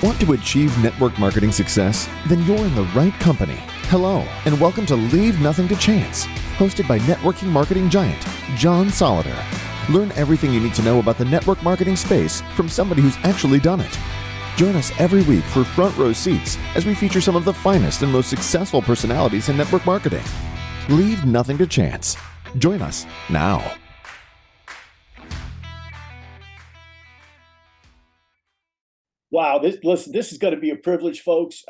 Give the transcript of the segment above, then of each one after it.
Want to achieve network marketing success? Then you're in the right company. Hello, and welcome to Leave Nothing to Chance, hosted by networking marketing giant John Solider. Learn everything you need to know about the network marketing space from somebody who's actually done it. Join us every week for front row seats as we feature some of the finest and most successful personalities in network marketing. Leave nothing to chance. Join us now. Wow, this is going to be a privilege, folks.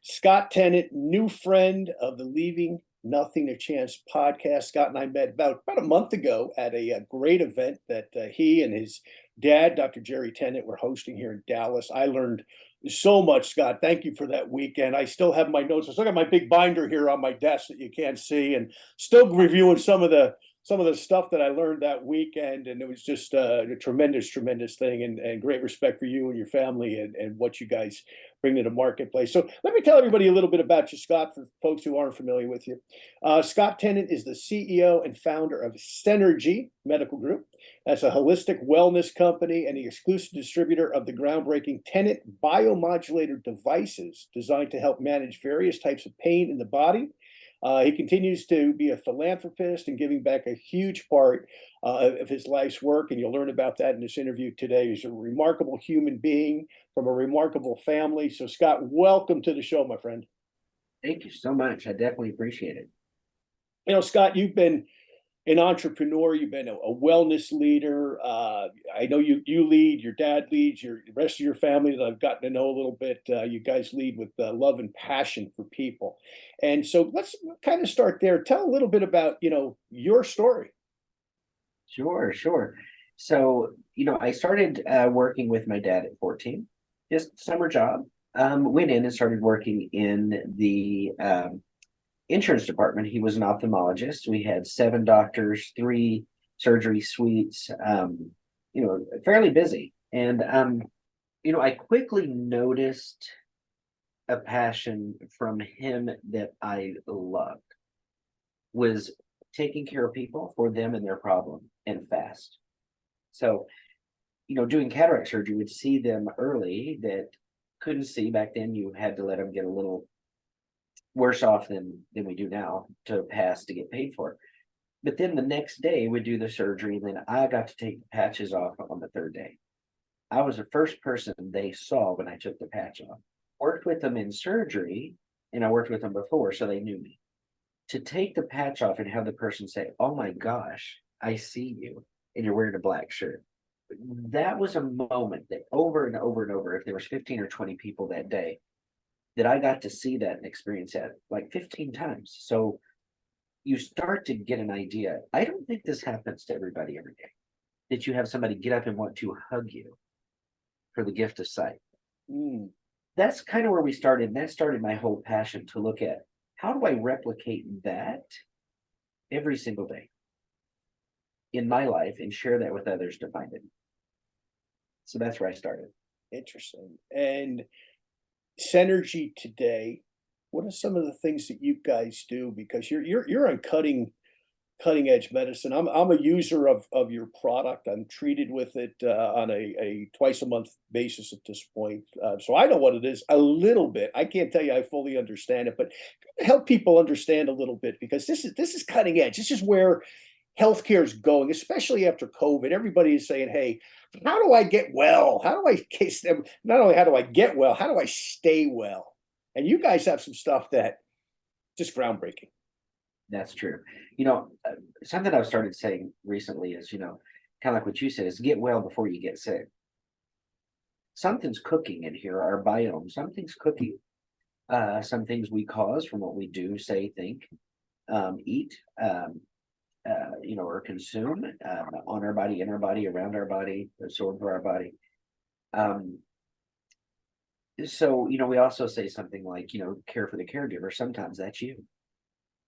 Scott Tennant, new friend of the Leaving Nothing to Chance podcast. Scott and I met about a month ago at a great event that he and his dad, Dr. Jerry Tennant, were hosting here in Dallas. I learned so much, Scott. Thank you for that weekend. I still have my notes. I still got my big binder here on my desk that you can't see, and still reviewing some of the stuff that I learned that weekend. And it was just a tremendous thing, and great respect for you and your family and what you guys bring to the marketplace. So let me tell everybody a little bit about you, Scott, for folks who aren't familiar with you. Scott Tennant is the CEO and founder of Senergy Medical Group. That's a holistic wellness company and the exclusive distributor of the groundbreaking Tennant biomodulator devices designed to help manage various types of pain in the body. He continues to be a philanthropist and giving back a huge part of his life's work, and you'll learn about that in this interview today. He's a remarkable human being from a remarkable family. So, Scott, welcome to the show, my friend. Thank you so much. I definitely appreciate it. You know, Scott, you've been an entrepreneur, you've been a wellness leader. I know you lead, your dad leads, the rest of your family that I've gotten to know a little bit. You guys lead with love and passion for people. And so let's kind of start there. Tell a little bit about, your story. Sure. So, I started working with my dad at 14, just summer job. Went in and started working in the insurance department. He was an ophthalmologist. We had 7 doctors, 3 surgery suites, fairly busy. And, I quickly noticed a passion from him that I loved, was taking care of people, for them and their problem, and fast. So, doing cataract surgery, would see them early that couldn't see. Back then, you had to let them get a little worse off than we do now to pass to get paid for it. But then the next day we'd do the surgery, and then I got to take the patches off on the 3rd day. I was the first person they saw when I took the patch off. Worked with them in surgery, and I worked with them before, so they knew me. To take the patch off and have the person say, "Oh my gosh, I see you, and you're wearing a black shirt." That was a moment that over and over and over, if there was 15 or 20 people that day, that I got to see that and experience that like 15 times. So you start to get an idea. I don't think this happens to everybody every day, that you have somebody get up and want to hug you for the gift of sight. That's kind of where we started. And that started my whole passion to look at, how do I replicate that every single day in my life and share that with others to find it. So that's where I started. Interesting. And Senergy today, what are some of the things that you guys do? Because you're on cutting edge medicine. I'm a user of your product. I'm treated with it on a twice a month basis at this point. So I know what it is a little bit. I can't tell you I fully understand it, but help people understand a little bit, because this is cutting edge. This is where healthcare is going, especially after COVID. Everybody is saying, "Hey, how do I get well? How do I not only how do I get well, how do I stay well?" And you guys have some stuff that just groundbreaking. That's true. Something I've started saying recently is, kind of like what you said, is get well before you get sick. Something's cooking in here, our biome. Something's cooking. Some things we cause from what we do, say, think, eat, or consume on our body, in our body, around our body, absorb for our body. So, we also say something like, care for the caregiver. Sometimes that's you.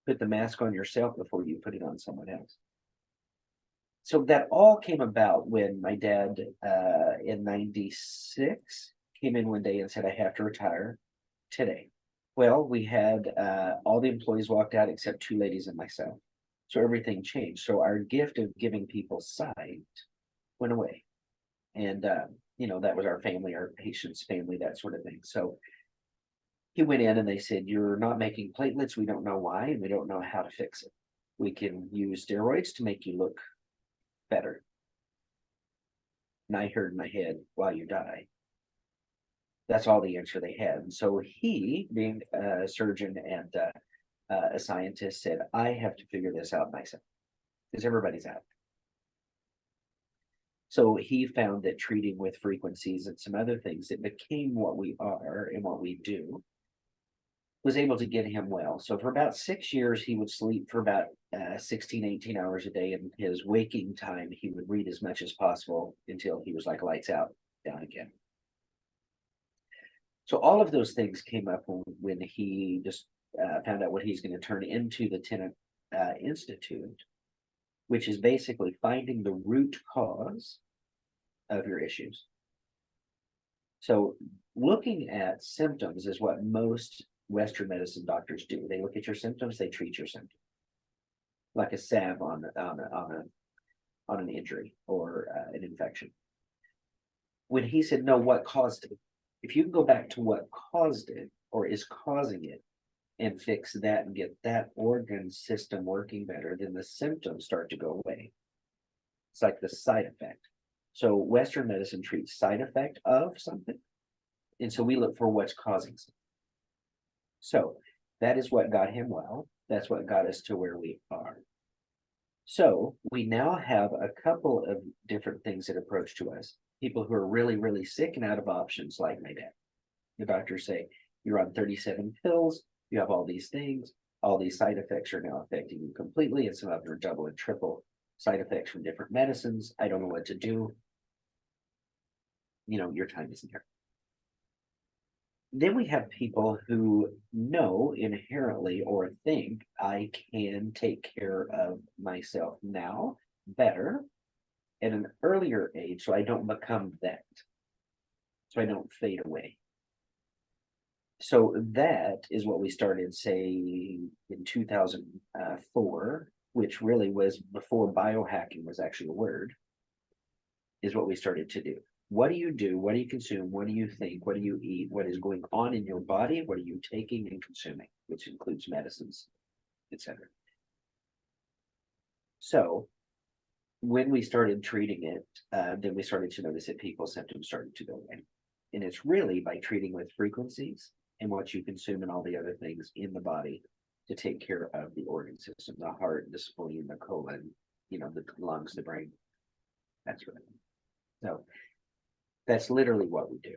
Put the mask on yourself before you put it on someone else. So that all came about when my dad in 96 came in one day and said, "I have to retire today." Well, we had all the employees walked out except 2 ladies and myself. So everything changed. So our gift of giving people sight went away. And that was our family, our patient's family, that sort of thing. So he went in and they said, you're not making platelets. We don't know why, and we don't know how to fix it. We can use steroids to make you look better. And I heard in my head, while you die. That's all the answer they had. And so he, being a surgeon and a scientist, said, I have to figure this out myself because everybody's out. So he found that treating with frequencies and some other things that became what we are and what we do was able to get him well. So for about 6 years, he would sleep for about 16, 18 hours a day. And his waking time, he would read as much as possible until he was like lights out, down again. So all of those things came up when he just found out what he's going to turn into the Tennant Institute, which is basically finding the root cause of your issues. So looking at symptoms is what most Western medicine doctors do. They look at your symptoms, they treat your symptoms, like a salve on an injury or an infection. When he said, no, what caused it? If you can go back to what caused it or is causing it and fix that and get that organ system working better, then the symptoms start to go away. It's like the side effect. So Western medicine treats side effect of something. And so we look for what's causing something. So that is what got him well. That's what got us to where we are. So we now have a couple of different things that approach to us. People who are really, really sick and out of options, like my dad. The doctors say, you're on 37 pills, you have all these things, all these side effects are now affecting you completely, and some of them are double and triple side effects from different medicines. I don't know what to do. Your time isn't here. Then we have people who know inherently or think I can take care of myself now better at an earlier age so I don't become that, so I don't fade away. So that is what we started, say, in 2004, which really was before biohacking was actually a word, is what we started to do. What do you do? What do you consume? What do you think? What do you eat? What is going on in your body? What are you taking and consuming, which includes medicines, etc. So when we started treating it, then we started to notice that people's symptoms started to go away. And it's really by treating with frequencies and what you consume and all the other things in the body to take care of the organ system, the heart, the spleen, the colon, the lungs, the brain, that sort of thing. So that's literally what we do.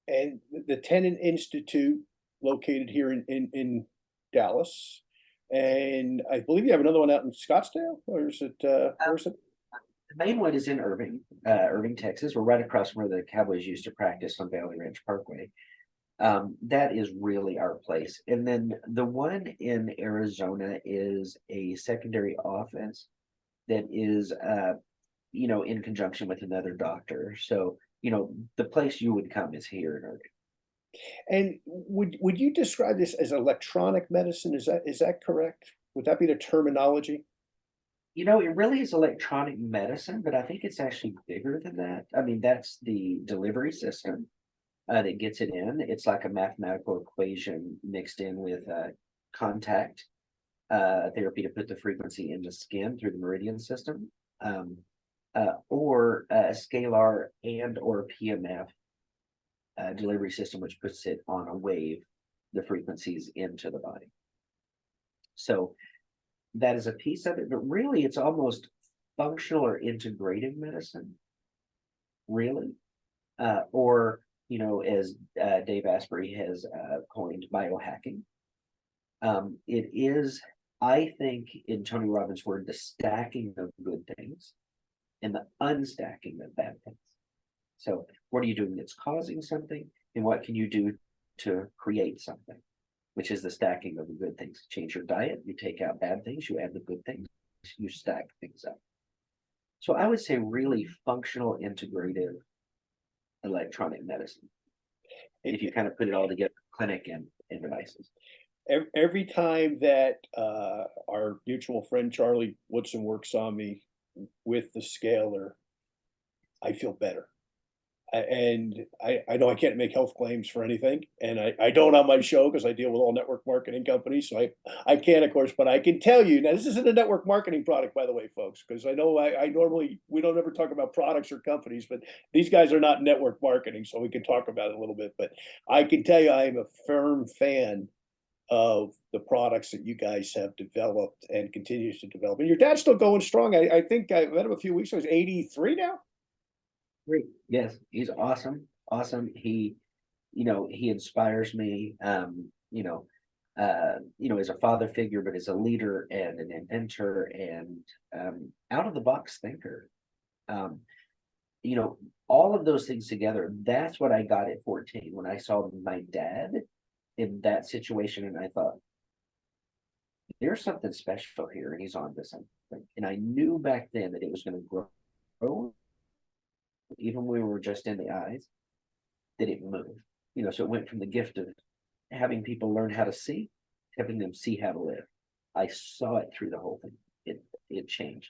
And the Tennant Institute, located here in Dallas, and I believe you have another one out in Scottsdale, or is it? Where is it? The main one is in Irving, Texas. We're right across from where the Cowboys used to practice on Valley Ranch Parkway. That is really our place. And then the one in Arizona is a secondary office that is, in conjunction with another doctor. So, the place you would come is here in Irving. And would you describe this as electronic medicine? Is that correct? Would that be the terminology? It really is electronic medicine, but I think it's actually bigger than that. I mean, that's the delivery system that gets it in. It's like a mathematical equation mixed in with contact therapy to put the frequency in the skin through the meridian system, or a scalar and or PMF delivery system, which puts it on a wave, the frequencies into the body. So that is a piece of it, but really it's almost functional or integrative medicine, really. Or, as Dave Asprey has coined, biohacking. It is, I think, in Tony Robbins' word, the stacking of good things and the unstacking of bad things. So what are you doing that's causing something, and what can you do to create something? Which is the stacking of the good things. Change your diet, you take out bad things, you add the good things, you stack things up. So I would say really functional, integrative, electronic medicine. If you kind of put it all together, clinic and devices. Every time that our mutual friend Charlie Woodson works on me with the scalar, I feel better. I know I can't make health claims for anything, and I don't on my show because I deal with all network marketing companies, so I can't, of course, but I can tell you now. This isn't a network marketing product, by the way, folks, because I know I normally we don't ever talk about products or companies, but these guys are not network marketing, so we can talk about it a little bit. But I can tell you, I am a firm fan of the products that you guys have developed and continues to develop. And your dad's still going strong. I think I met him a few weeks ago. He's 83 now. Great. Yes, he's awesome. Awesome. He inspires me, as a father figure, but as a leader and an inventor and out of the box thinker. Um, all of those things together, that's what I got at 14 when I saw my dad in that situation. And I thought, there's something special here, and he's on to something. And I knew back then that it was going to grow, even when we were just in the eyes, that it moved. So it went from the gift of having people learn how to see, having them see how to live. I saw it through the whole thing. It changed.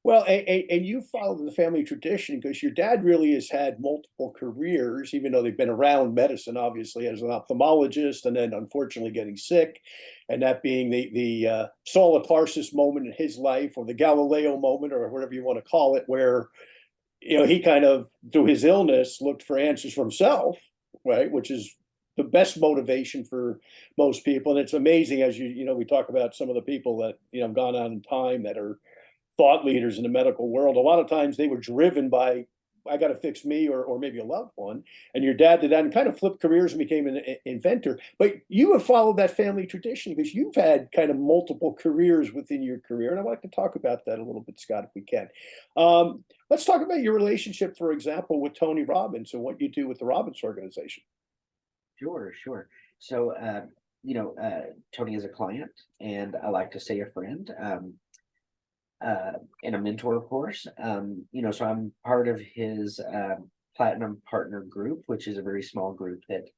Well, and you followed the family tradition because your dad really has had multiple careers, even though they've been around medicine, obviously, as an ophthalmologist, and then unfortunately getting sick, and that being the Saul of Tarsus moment in his life, or the Galileo moment, or whatever you want to call it, where he kind of, through his illness, looked for answers for himself, right? Which is the best motivation for most people. And it's amazing, as we talk about some of the people that have gone on in time that are thought leaders in the medical world. A lot of times they were driven by, I got to fix me or maybe a loved one. And your dad did that and kind of flipped careers and became an inventor. But you have followed that family tradition because you've had kind of multiple careers within your career. And I'd like to talk about that a little bit, Scott, if we can. Let's talk about your relationship, for example, with Tony Robbins and what you do with the Robbins organization. Sure. So, Tony is a client, and I like to say a friend. And a mentor, of course. So I'm part of his Platinum Partner Group, which is a very small group that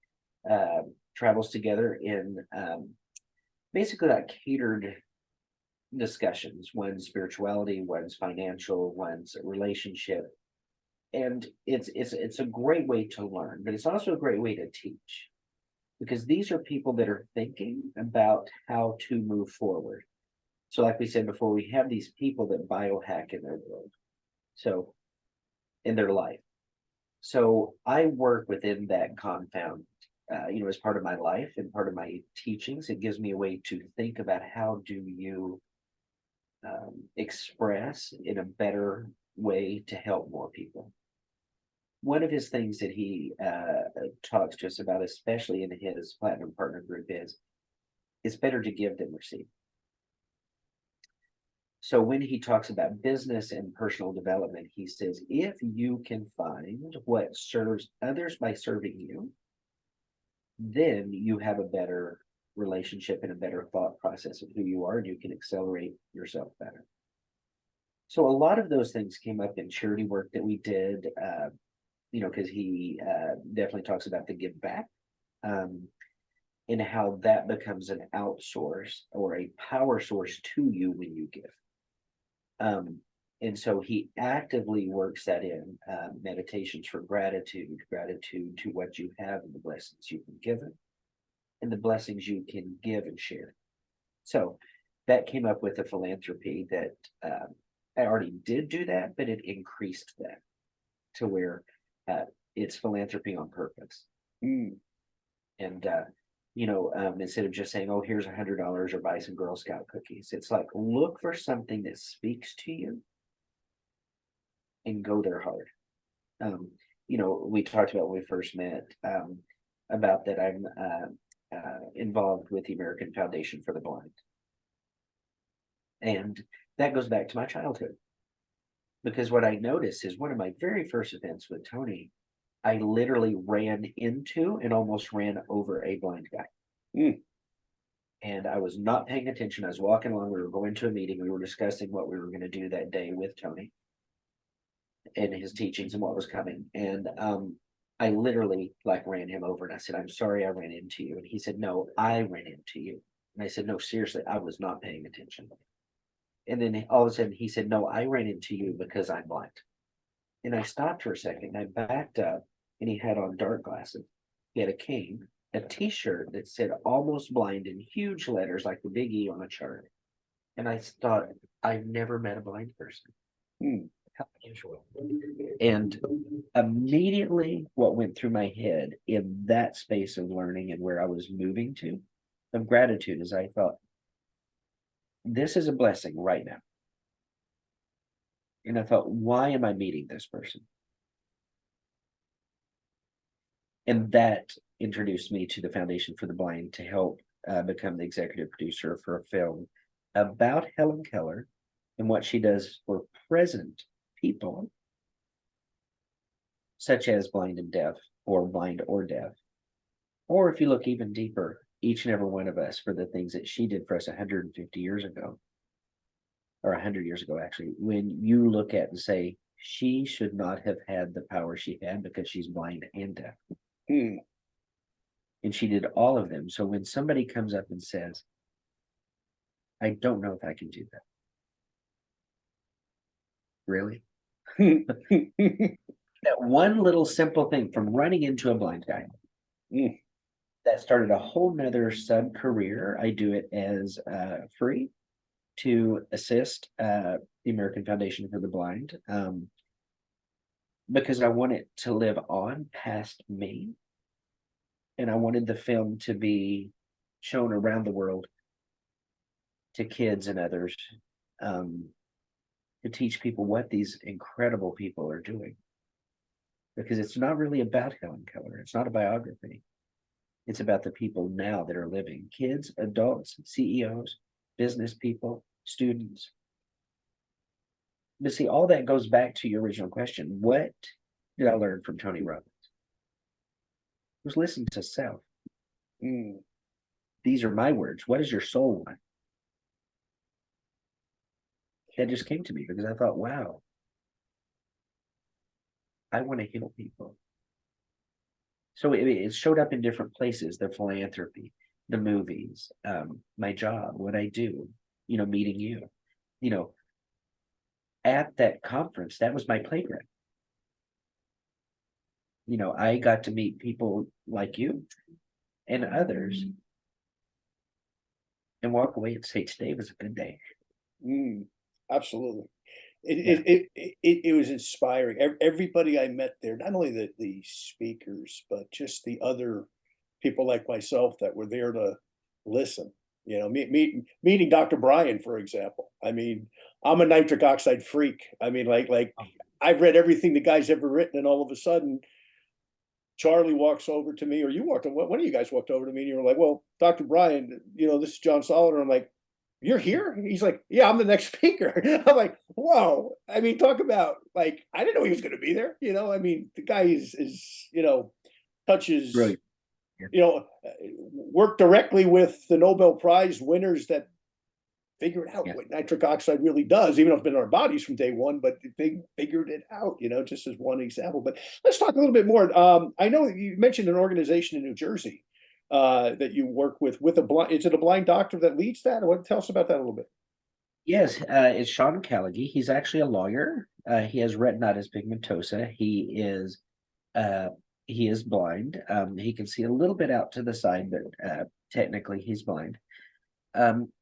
travels together in basically like catered discussions. One's spirituality, one's financial, one's relationship, and it's a great way to learn, but it's also a great way to teach, because these are people that are thinking about how to move forward. So like we said before, we have these people that biohack in their world, so in their life. So I work within that compound, as part of my life and part of my teachings. It gives me a way to think about how do you express in a better way to help more people. One of his things that he talks to us about, especially in his Platinum Partner Group, is it's better to give than receive. So when he talks about business and personal development, he says, if you can find what serves others by serving you, then you have a better relationship and a better thought process of who you are, and you can accelerate yourself better. So a lot of those things came up in charity work that we did, because he definitely talks about the give back, and how that becomes an outsource or a power source to you when you give. And so he actively works that in, meditations for gratitude to what you have and the blessings you've been given and the blessings you can give and share. So that came up with a philanthropy that I already did do that, but it increased that to where it's philanthropy on purpose. And instead of just saying, oh, here's $100 or buy some Girl Scout cookies, it's like, look for something that speaks to you and go there hard. We talked about when we first met, about that I'm involved with the American Foundation for the Blind. And that goes back to my childhood, because what I noticed is one of my very first events with Tony, I literally ran into and almost ran over a blind guy. And I was not paying attention. I was walking along. We were going to a meeting. We were discussing what we were going to do that day with Tony and his teachings and what was coming. And I literally ran him over, and I said, I'm sorry I ran into you. And he said, no, I ran into you. And I said, no, seriously, I was not paying attention. And then all of a sudden he said, no, I ran into you because I'm blind. And I stopped for a second. I backed up, and he had on dark glasses. He had a cane, a T-shirt that said "almost blind" in huge letters, like the big E on a chart. And I thought, I've never met a blind person. How unusual. And immediately, what went through my head in that space of learning and where I was moving to, of gratitude, is I thought, this is a blessing right now. And I thought, why am I meeting this person? And that introduced me to the Foundation for the Blind to help become the executive producer for a film about Hellen Keller and what she does for present people, such as blind and deaf, or blind or deaf. Or if you look even deeper, each and every one of us, for the things that she did for us 150 years ago, or 100 years ago, actually, when you look at and say, she should not have had the power she had because she's blind and deaf. And she did all of them. So when somebody comes up and says, I don't know if I can do that. Really? That one little simple thing, from running into a blind guy, that started a whole nother sub career. I do it as free to assist the American Foundation for the Blind, because I want it to live on past me. And I wanted the film to be shown around the world to kids and others, to teach people what these incredible people are doing. Because it's not really about Hellen Keller. It's not a biography. It's about the people now that are living. Kids, adults, CEOs, business people, students. But see, all that goes back to your original question. What did I learn from Tony Robbins? It was listen to self. These are my words. What does your soul want? That just came to me because I thought, wow, I want to heal people. So it showed up in different places, the philanthropy, the movies, my job, what I do, meeting you, at that conference, that was my playground. I got to meet people like you and others and walk away and say, today was a good day. Absolutely. It was inspiring. Everybody I met there, not only the speakers, but just the other people like myself that were there to listen. Meeting Dr. Brian, for example. I mean, I'm a nitric oxide freak. I mean, like I've read everything the guy's ever written, and all of a sudden, Charlie walks over to me, or one of you guys walked over to me, and you were like, "Well, Dr. Brian, this is John Solider." I'm like, "You're here?" He's like, "Yeah, I'm the next speaker." I'm like, "Whoa!" I mean, talk about, like, I didn't know he was going to be there. I mean, the guy is touches, Brilliant. work directly with the Nobel Prize winners that figured out Yeah. what nitric oxide really does, even though it's been in our bodies from day one, but they figured it out, just as one example. But let's talk a little bit more. I know you mentioned an organization in New Jersey that you work with a blind. Is it a blind doctor that leads that? Tell us about that a little bit. Yes, it's Sean Callaghy. He's actually a lawyer. He has retinitis pigmentosa. He is blind. He can see a little bit out to the side, but technically he's blind.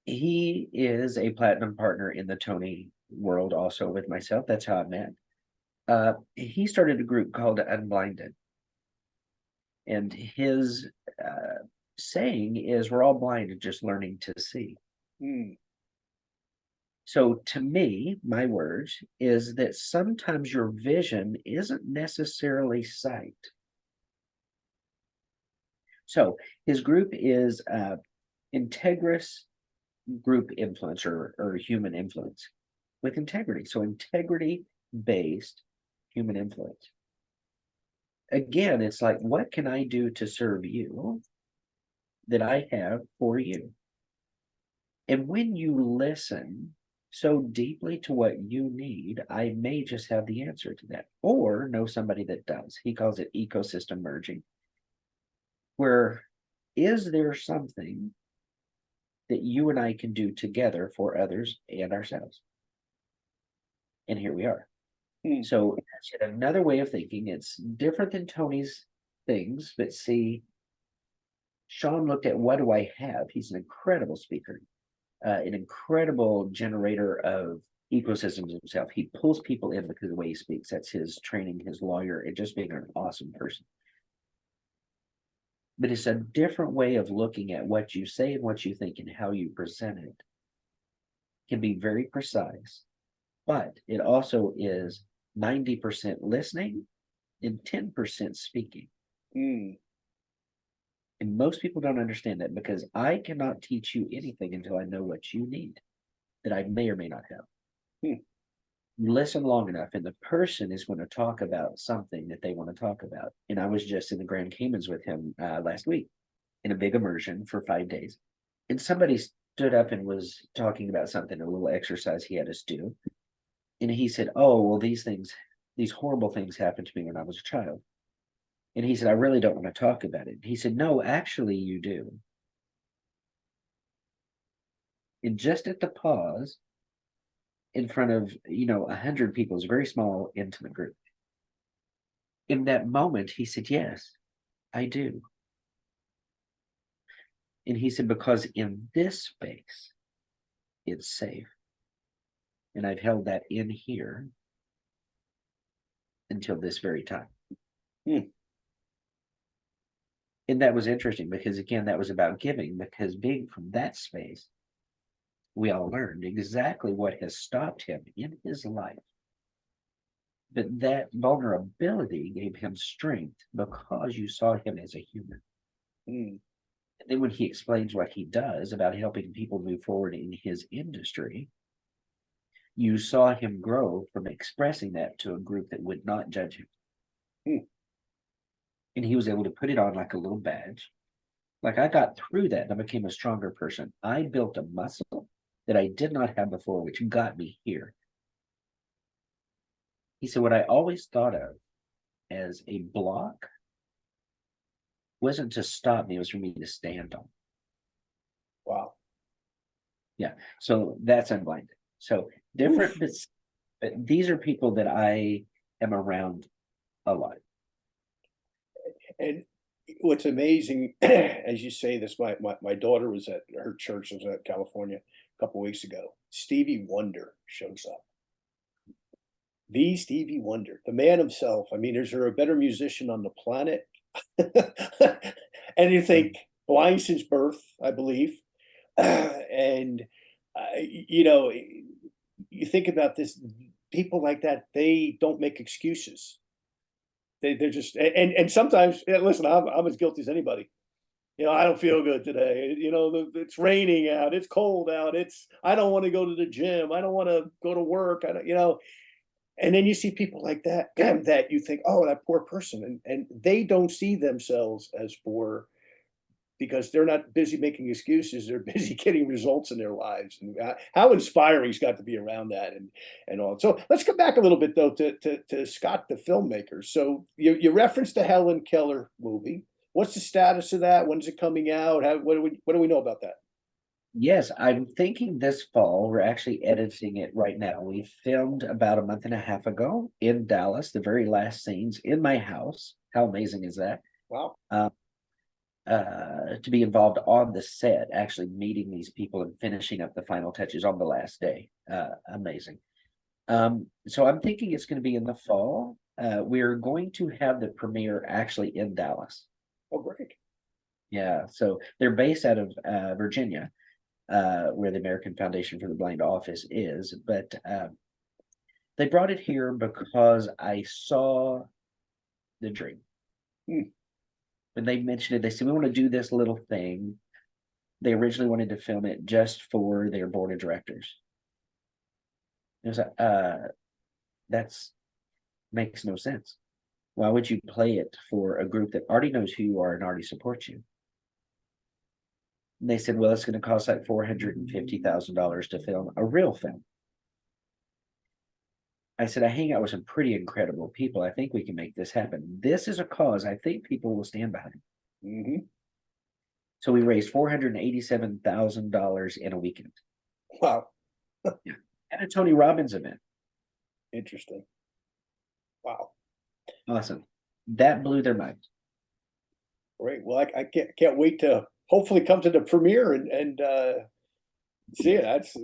He is a platinum partner in the Tony world, also with myself. That's how I met. He started a group called Unblinded. And his saying is, we're all blind and just learning to see. So to me, my words is that sometimes your vision isn't necessarily sight. So his group is Integrous Group Influence, or Human Influence, with integrity. So integrity-based human influence. Again, it's like, what can I do to serve you that I have for you? And when you listen so deeply to what you need, I may just have the answer to that, or know somebody that does. He calls it ecosystem merging, where is there something that you and I can do together for others and ourselves? And here we are. So that's yet another way of thinking. It's different than Tony's things, but see, Sean looked at what do I have? He's an incredible speaker, an incredible generator of ecosystems himself. He pulls people in because of the way he speaks. That's his training, his lawyer, and just being an awesome person. But it's a different way of looking at what you say and what you think and how you present it. Can be very precise, but it also is 90% listening and 10% speaking. Mm. And most people don't understand that, because I cannot teach you anything until I know what you need that I may or may not have. Hmm. You listen long enough, and the person is going to talk about something that they want to talk about. And I was just in the Grand Caymans with him last week in a big immersion for 5 days. And somebody stood up and was talking about something, a little exercise he had us do. And he said, oh, well, these horrible things happened to me when I was a child. And he said, I really don't want to talk about it. He said, no, actually, you do. And just at the pause, in front of 100 people, it's a very small, intimate group. In that moment, he said, yes, I do. And he said, because in this space, it's safe. And I've held that in here until this very time. Hmm. And that was interesting, because again, that was about giving, because being from that space, we all learned exactly what has stopped him in his life. But that vulnerability gave him strength because you saw him as a human. Mm. And then when he explains what he does about helping people move forward in his industry, you saw him grow from expressing that to a group that would not judge him. Hmm. And he was able to put it on like a little badge. Like, I got through that and I became a stronger person. I built a muscle that I did not have before, which got me here. He said, what I always thought of as a block wasn't to stop me, it was for me to stand on. Wow. Yeah. So that's unblinded. So different, but these are people that I am around a lot. And what's amazing, as you say this, my daughter was at her church, was at California a couple weeks ago. Stevie Wonder shows up. The Stevie Wonder, the man himself. I mean, is there a better musician on the planet? And you think blind since birth, I believe. And you know, you think about this, people like that, they don't make excuses. They're just, and sometimes, listen, I'm as guilty as anybody. I don't feel good today. It's raining out. It's cold out. I don't want to go to the gym. I don't want to go to work. I don't. And then you see people like that, that you think, oh, that poor person, and they don't see themselves as poor because they're not busy making excuses. They're busy getting results in their lives. And how inspiring's got to be around that, and all. So let's come back a little bit though to Scott, the filmmaker. So you referenced the Hellen Keller movie. What's the status of that? When's it coming out? What do we know about that? Yes, I'm thinking this fall. We're actually editing it right now. We filmed about a month and a half ago in Dallas, the very last scenes in my house. How amazing is that? Wow. To be involved on the set, actually meeting these people and finishing up the final touches on the last day. Amazing. So I'm thinking it's going to be in the fall. We're going to have the premiere actually in Dallas. Oh, great. Yeah, so they're based out of Virginia, where the American Foundation for the Blind office is, but they brought it here because I saw the dream. Hmm. When they mentioned it, they said, we want to do this little thing. They originally wanted to film it just for their board of directors. It was that's makes no sense. Why would you play it for a group that already knows who you are and already supports you? And they said, well, it's going to cost like $450,000 to film a real film. I said, I hang out with some pretty incredible people. I think we can make this happen. This is a cause I think people will stand behind. Mm-hmm. So we raised $487,000 in a weekend. Wow. Yeah. At a Tony Robbins event. Interesting. Wow. Awesome. That blew their mind. Great. Well, I can't wait to hopefully come to the premiere and see it. That's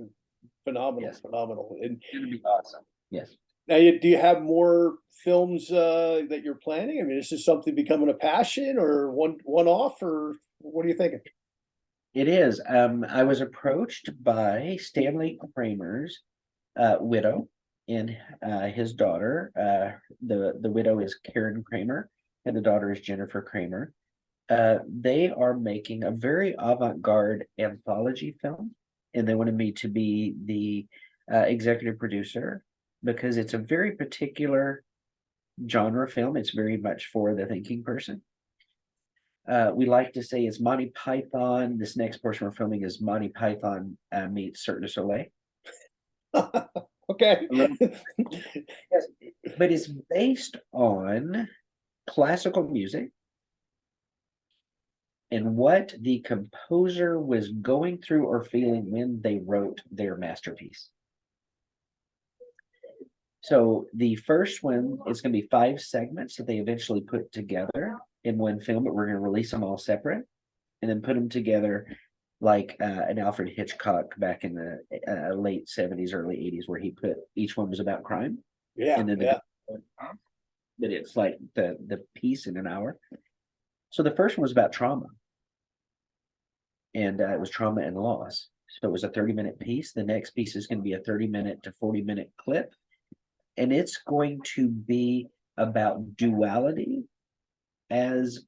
phenomenal, Yes. phenomenal. And It's gonna be awesome. Yes. now, do you have more films that you're planning? I mean, is this something becoming a passion or one off, or what are you thinking? It is. I was approached by Stanley Kramer's widow and his daughter. The widow is Karen Kramer, and the daughter is Jennifer Kramer. They are making a very avant-garde anthology film, and they wanted me to be the executive producer because it's a very particular genre film. It's very much for the thinking person. We like to say it's Monty Python. This next portion we're filming is Monty Python meets Cirque du Soleil. Okay. Yes, but it's based on classical music and what the composer was going through or feeling when they wrote their masterpiece. So the first one is going to be 5 segments that they eventually put together in one film, but we're going to release them all separate and then put them together like an Alfred Hitchcock back in the late 70s, early 80s, where he put each one was about crime. Yeah, And then yeah. that it's like the piece in an hour. So the first one was about trauma. And it was trauma and loss. So it was a 30-minute piece. The next piece is going to be a 30-minute to 40-minute clip. And it's going to be about duality as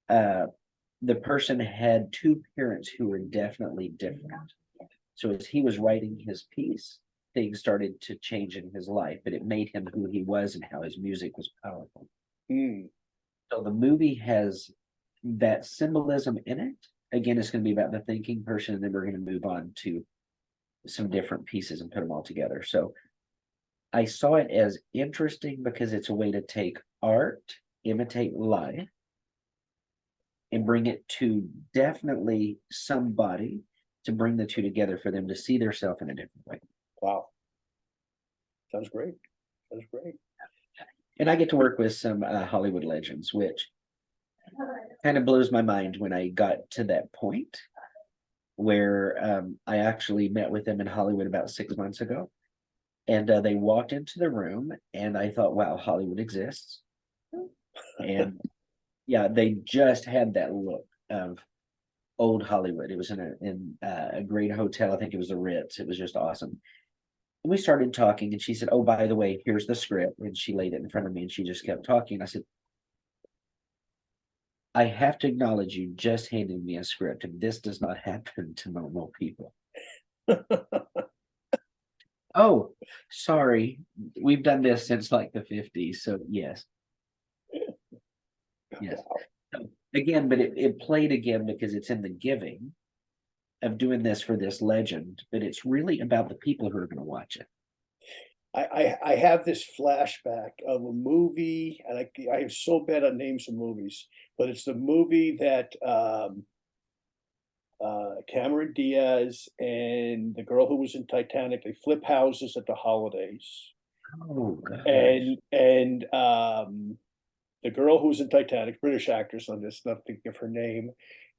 the person had 2 parents who were definitely different. So as he was writing his piece, things started to change in his life, but it made him who he was and how his music was powerful. Mm. So the movie has that symbolism in it. Again, it's going to be about the thinking person, and then we're going to move on to some different pieces and put them all together. So I saw it as interesting because it's a way to take art, imitate life, and bring it to definitely somebody to bring the two together for them to see themselves in a different way. Wow. Sounds great. Sounds great. And I get to work with some Hollywood legends, which kind of blows my mind when I got to that point where I actually met with them in Hollywood about 6 months ago. And they walked into the room and I thought, wow, Hollywood exists. And yeah, they just had that look of old Hollywood. It was in a great hotel. I think it was the Ritz. It was just awesome. And we started talking and she said, oh, by the way, here's the script. And she laid it in front of me and she just kept talking. I said, I have to acknowledge you just handed me a script. And this does not happen to normal people. Oh, sorry. We've done this since like the 50s. So yes. Yes. So, again, but it played again because it's in the giving of doing this for this legend, but it's really about the people who are going to watch it. I have this flashback of a movie, and I am so bad at names of movies, but it's the movie that Cameron Diaz and the girl who was in Titanic, they flip houses at the holidays. Oh, gosh. And the girl who was in Titanic, British actress on this, not thinking of her name,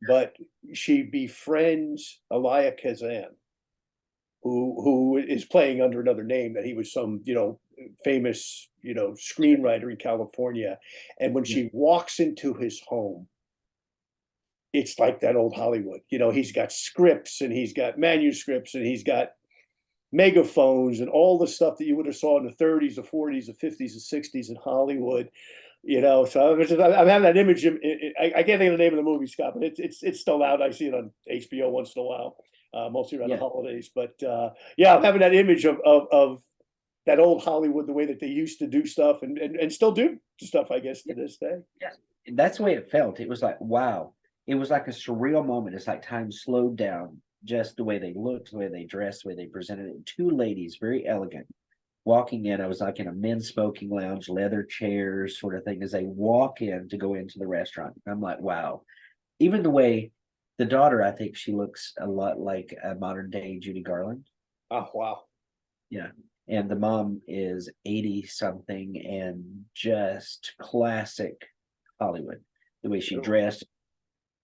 but she befriends Elia Kazan, who is playing under another name, that he was some, famous, screenwriter in California. And when she walks into his home, it's like that old Hollywood. He's got scripts and he's got manuscripts and he's got megaphones and all the stuff that you would have saw in the 30s, the 40s, the 50s, the 60s in Hollywood. So I'm having that image. I can't think of the name of the movie, Scott, but it's still out. I see it on HBO once in a while, mostly around the holidays. But yeah, I'm having that image of that old Hollywood, the way that they used to do stuff and still do stuff, I guess, to this day. Yes, that's the way it felt. It was like, wow. It was like a surreal moment. It's like time slowed down, just the way they looked, the way they dressed, the way they presented it. 2 ladies, very elegant, walking in. I was like in a men's smoking lounge, leather chairs sort of thing, as they walk in to go into the restaurant. I'm like, wow. Even the way the daughter, I think she looks a lot like a modern day Judy Garland. Oh, wow. Yeah. and the mom is 80 something and just classic Hollywood. The way she dressed,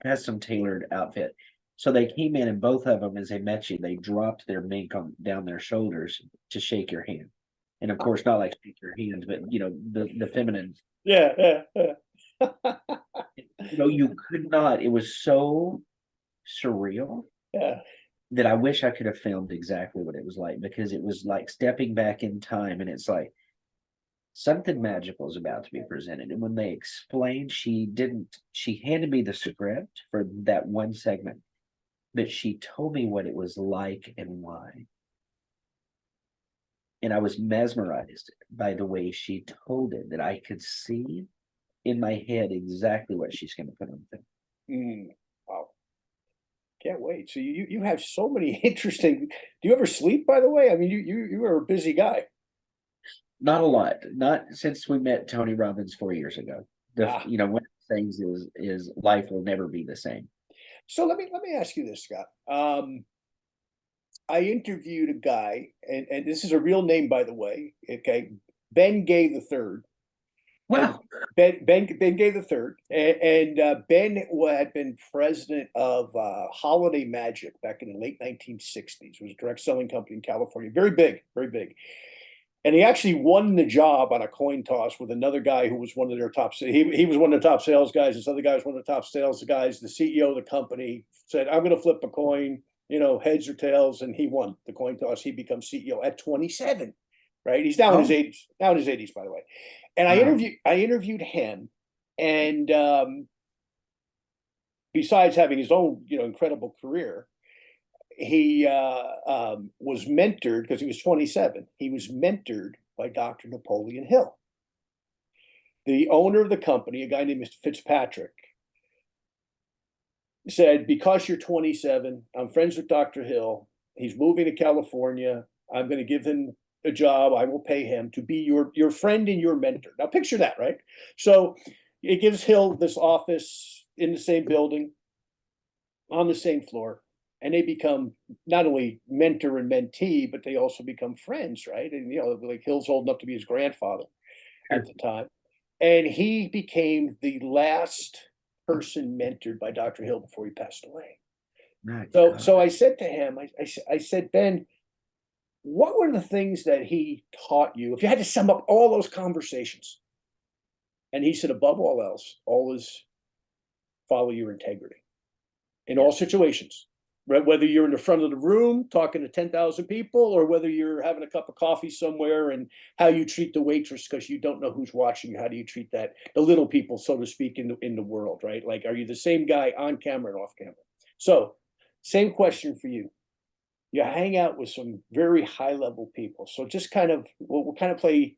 has some tailored outfit. So they came in, and both of them, as they met you, they dropped their mink down their shoulders to shake your hand. And of course, not like shake your hand, but the feminine. Yeah, yeah, yeah. You could not. It was so surreal Yeah. that I wish I could have filmed exactly what it was like, because it was like stepping back in time, and it's like something magical is about to be presented. And when they explained, she handed me the script for that one segment, but she told me what it was like and why. And I was mesmerized by the way she told it, that I could see in my head exactly what she's going to put on film. Wow. Can't wait. So you have so many interesting. Do you ever sleep, by the way? I mean, you are a busy guy. Not a lot, not since we met Tony Robbins 4 years ago. One of the things is life will never be the same. So let me ask you this, Scott. I interviewed a guy, and this is a real name, by the way. Okay, Ben Gay the Third. Wow. Ben Gay the Third, and Ben had been president of Holiday Magic back in the late 1960s. It was a direct selling company in California, very big, very big. And he actually won the job on a coin toss with another guy who was one of their top. He was one of the top sales guys. This other guy was one of the top sales guys. The CEO of the company said, "I'm going to flip a coin, heads or tails," and he won the coin toss. He becomes CEO at 27. Right? He's now in his 80s. Now in his 80s, by the way. And I interviewed him, and besides having his own incredible career, he was mentored, because he was 27. He was mentored by Dr. Napoleon Hill, the owner of the company, a guy named Mr. Fitzpatrick. Said, "Because you're 27, I'm friends with Dr. Hill. He's moving to California. I'm going to give him a job. I will pay him to be your friend and your mentor." Now picture that, right? So it gives Hill this office in the same building, on the same floor, and they become not only mentor and mentee, but they also become friends, right? And like Hill's old enough to be his grandfather at the time, and he became the last person mentored by Dr. Hill before he passed away. So I said to him, I said, "Ben, what were the things that he taught you, if you had to sum up all those conversations?" And he said, "Above all else, always follow your integrity in all situations, right? Whether you're in the front of the room talking to 10,000 people, or whether you're having a cup of coffee somewhere, and how you treat the waitress, because you don't know who's watching you. How do you treat the little people, so to speak, in the world, right? Like, are you the same guy on camera and off camera?" So, same question for you. You hang out with some very high level people. So just we'll kind of play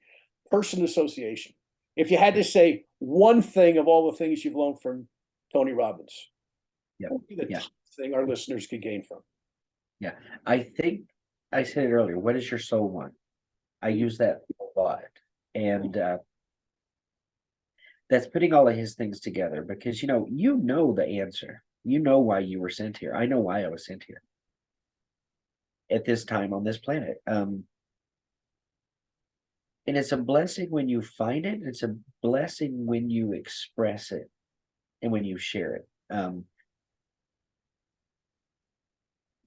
person association. If you had to say one thing of all the things you've learned from Tony Robbins, what would be the top thing our listeners could gain from? Yeah, I think I said it earlier. What does your soul want? I use that a lot, and that's putting all of his things together, because the answer. You know why you were sent here. I know why I was sent here at this time on this planet. And it's a blessing when you find it. It's a blessing when you express it and when you share it.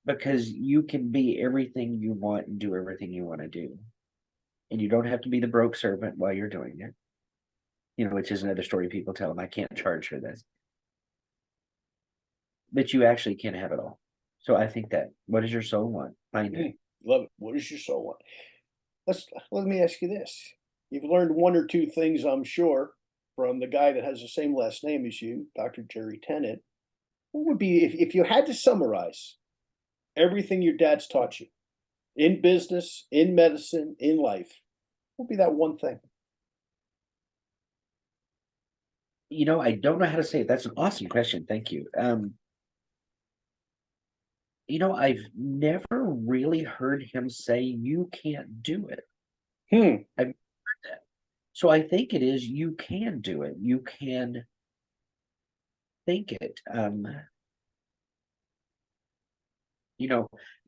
Because you can be everything you want and do everything you want to do. And you don't have to be the broke servant while you're doing it. Which is another story people tell them, I can't charge for this. But you actually can have it all. So I think that, what does your soul want? Find it. Love it. What does your soul want? Let me ask you this. You've learned one or two things, I'm sure, from the guy that has the same last name as you, Dr. Jerry Tennant. What would be, if you had to summarize everything your dad's taught you in business, in medicine, in life, what would be that one thing? I don't know how to say it. That's an awesome question. Thank you. I've never really heard him say you can't do it. I've heard that. So I think it is, you can do it. You can think it.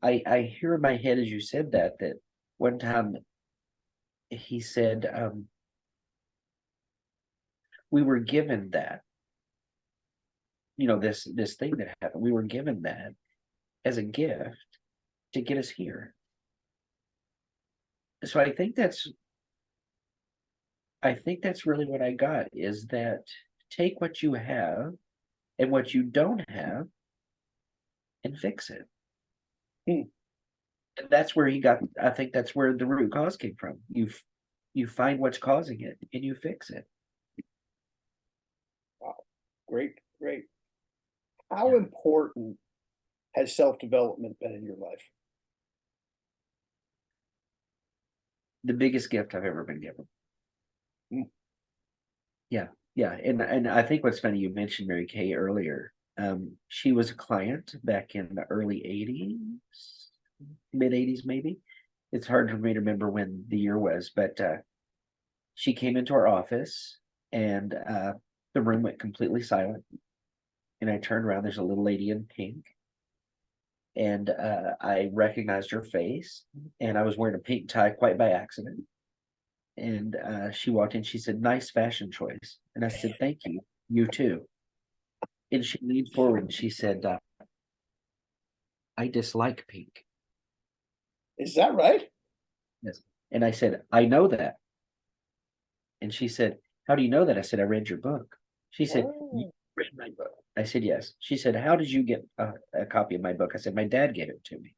I hear in my head, as you said that one time he said, we were given that, this thing that happened, we were given that as a gift to get us here. So I think that's really what I got, is that take what you have and what you don't have and fix it. Hmm. And that's where I think that's where the root cause came from. You find what's causing it and you fix it. Wow. Great, great. How Yeah. important has self-development been in your life? The biggest gift I've ever been given. Hmm. Yeah. Yeah. And I think what's funny, you mentioned Mary Kay earlier. She was a client back in the early 80s, mid 80s, maybe. It's hard for me to remember when the year was, but she came into our office and the room went completely silent. And I turned around, there's a little lady in pink. And I recognized her face, and I was wearing a pink tie quite by accident. And she walked in, she said, "Nice fashion choice." And I said, "Thank you, you too." And she leaned forward and she said, "I dislike pink." Is that right? Yes. And I said, "I know that." And she said, "How do you know that?" I said, "I read your book." She said, "You Oh, read my book?" I said, "Yes." She said, "How did you get a copy of my book?" I said, "My dad gave it to me."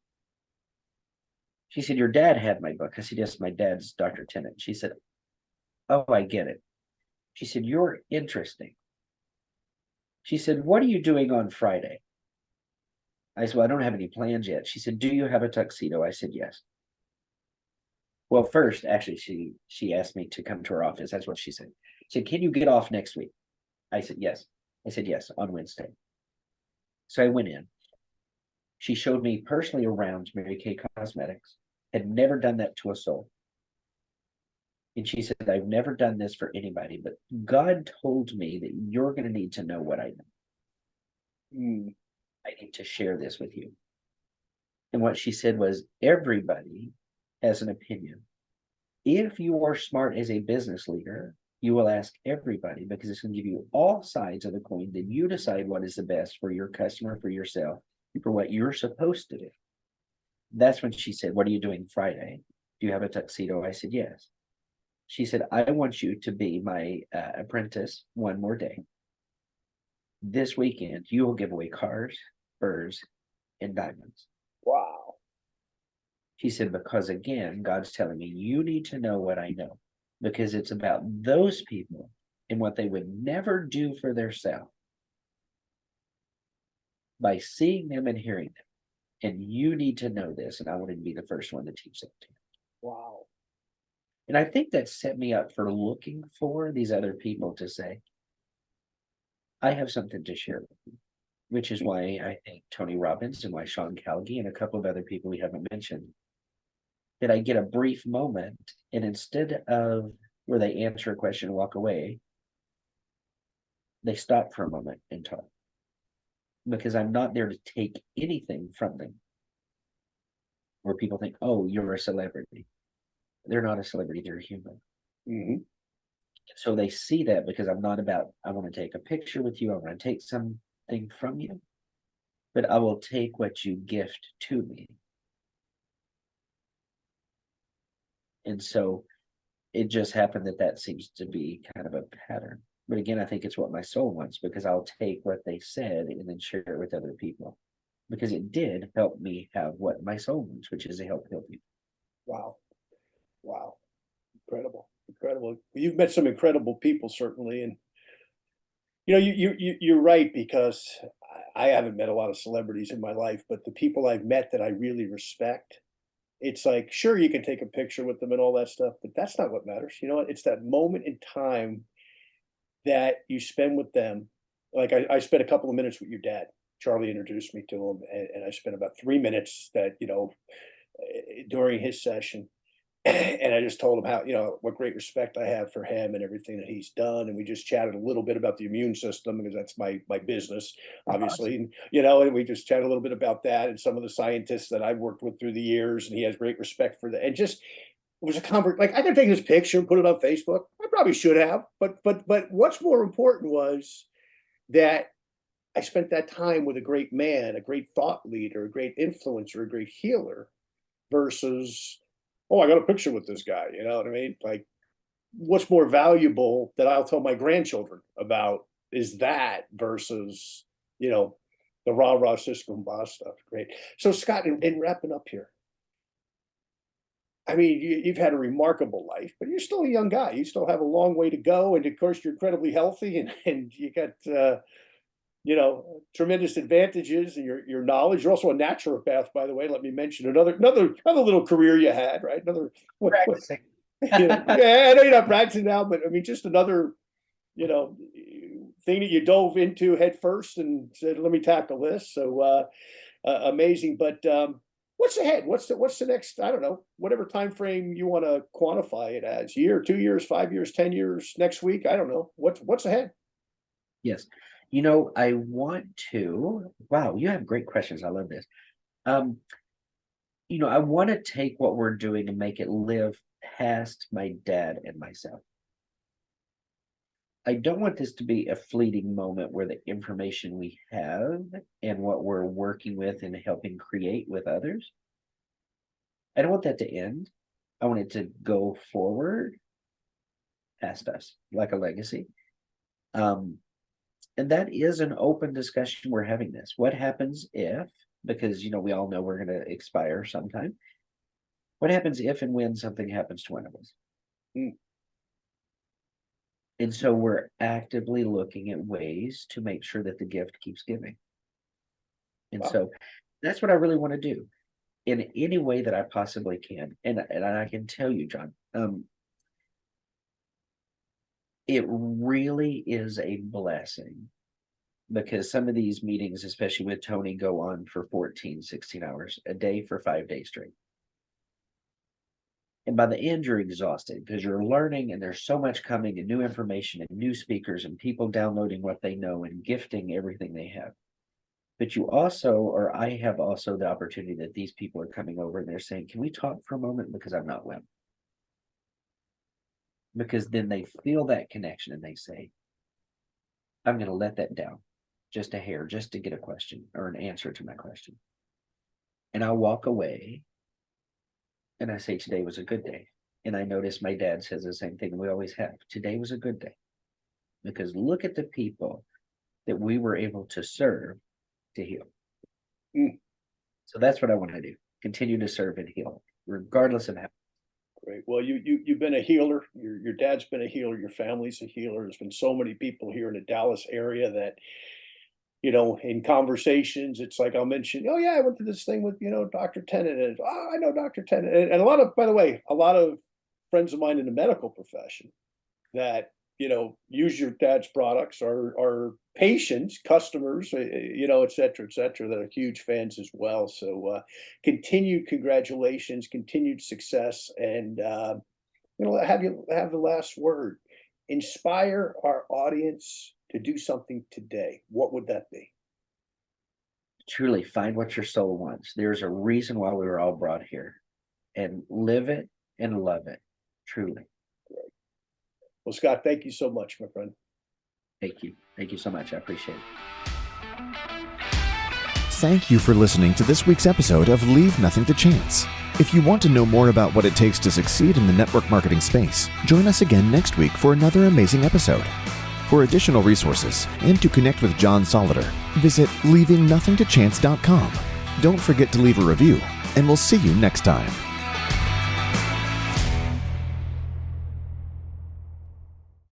She said, "Your dad had my book." I said, "Yes, my dad's Dr. Tennant." She said, "Oh, I get it." She said, "You're interesting." She said, "What are you doing on Friday?" I said, "Well, I don't have any plans yet." She said, "Do you have a tuxedo?" I said, "Yes." Well, first, actually, she asked me to come to her office. That's what she said. She said, "Can you get off next week?" I said, "Yes." I said, "Yes, on Wednesday." So I went in. She showed me personally around Mary Kay Cosmetics. Had never done that to a soul. And she said, "I've never done this for anybody, but God told me that you're going to need to know what I know. hmm. I need to share this with you." And what she said was, everybody has an opinion. If you are smart as a business leader, you will ask everybody, because it's going to give you all sides of the coin. Then you decide what is the best for your customer, for yourself, for what you're supposed to do. That's when she said, "What are you doing Friday? Do you have a tuxedo?" I said, "Yes." She said, "I want you to be my apprentice one more day. This weekend, you will give away cars, furs, and diamonds." Wow. She said, "Because again, God's telling me you need to know what I know, because it's about those people and what they would never do for themselves. By seeing them and hearing them. And you need to know this. And I wanted to be the first one to teach that to you." Wow. And I think that set me up for looking for these other people to say, I have something to share with you, which is why I think Tony Robbins and why Sean Calgi and a couple of other people we haven't mentioned, that I get a brief moment, and instead of where they answer a question and walk away, they stop for a moment and talk, because I'm not there to take anything from them. Where people think, "Oh, you're a celebrity." They're not a celebrity, they're a human. Hmm. So they see that, because I'm not about, I want to take a picture with you, I want to take something from you, but I will take what you gift to me. And so it just happened that that seems to be kind of a pattern. But again, I think it's what my soul wants, because I'll take what they said and then share it with other people, because it did help me have what my soul wants, which is to help people. Wow. Wow. Incredible. Incredible. You've met some incredible people, certainly. And you're right, because I haven't met a lot of celebrities in my life, but the people I've met that I really respect, it's like, sure, you can take a picture with them and all that stuff, but that's not what matters. You know what? It's that moment in time that you spend with them. Like I spent a couple of minutes with your dad. Charlie introduced me to him, and I spent about 3 minutes that, during his session. And I just told him how, what great respect I have for him and everything that he's done. And we just chatted a little bit about the immune system, because that's my business, Awesome. obviously. And we just chatted a little bit about that and some of the scientists that I've worked with through the years. And he has great respect for that. And just was a convert. Like I could take this picture and put it on Facebook. I probably should have, but what's more important was that I spent that time with a great man, a great thought leader, a great influencer, a great healer, versus, oh, I got a picture with this guy. You know what I mean? Like, what's more valuable that I'll tell my grandchildren about is that versus, you know, the rah-rah Cisco and Boss stuff. Great. So Scott, in wrapping up here, I mean, you've had a remarkable life, but you're still a young guy. You still have a long way to go. And of course, you're incredibly healthy and you got, you know, tremendous advantages in your knowledge. You're also a naturopath, by the way. Let me mention another little career you had, right? Practicing. You know, yeah, I know you're not practicing now, but I mean, just another, you know, thing that you dove into head first and said, let me tackle this. So amazing. But what's ahead? What's the next, I don't know, whatever time frame you want to quantify it as, year, 2 years, 5 years, 10 years, next week? I don't know. What's ahead? Yes. You know, I want to, wow, you have great questions. I love this. You know, I want to take what we're doing and make it live past my dad and myself. I don't want this to be a fleeting moment where the information we have and what we're working with and helping create with others, I don't want that to end. I want it to go forward past us like a legacy. And that is an open discussion we're having this. What happens if, because, you know, we all know we're going to expire sometime. What happens if and when something happens to one of us? And so we're actively looking at ways to make sure that the gift keeps giving. And so that's what I really want to do in any way that I possibly can. And I can tell you, John, it really is a blessing because some of these meetings, especially with Tony, go on for 14, 16 hours a day for 5 days straight. And by the end, you're exhausted because you're learning and there's so much coming and new information and new speakers and people downloading what they know and gifting everything they have. But you also, or I have also the opportunity that these people are coming over and they're saying, can we talk for a moment because I'm not well? Because then they feel that connection and they say, I'm going to let that down just a hair, just to get a question or an answer to my question. And I'll walk away and I say, today was a good day. And I notice my dad says the same thing we always have. Today was a good day. Because look at the people that we were able to serve to heal. So that's what I want to do. Continue to serve and heal, regardless of how. Great. Well, you've been a healer. Your dad's been a healer. Your family's a healer. There's been so many people here in the Dallas area that, you know, in conversations, it's like I'll mention, oh yeah, I went to this thing with, you know, Dr. Tennant, and oh, I know Dr. Tennant, and a lot of, by the way, a lot of friends of mine in the medical profession that, you know, use your dad's products are patients, customers, you know, et cetera, that are huge fans as well. So continued congratulations, continued success, and you know, have the last word. Inspire our audience to do something today. What would that be? Truly find what your soul wants. There's a reason why we were all brought here, and live it and love it. Truly. Great. Well, Scott, thank you so much, my friend. Thank you. Thank you so much. I appreciate it. Thank you for listening to this week's episode of Leave Nothing to Chance. If you want to know more about what it takes to succeed in the network marketing space, join us again next week for another amazing episode. For additional resources and to connect with John Solider, visit leavingnothingtochance.com. Don't forget to leave a review, and we'll see you next time.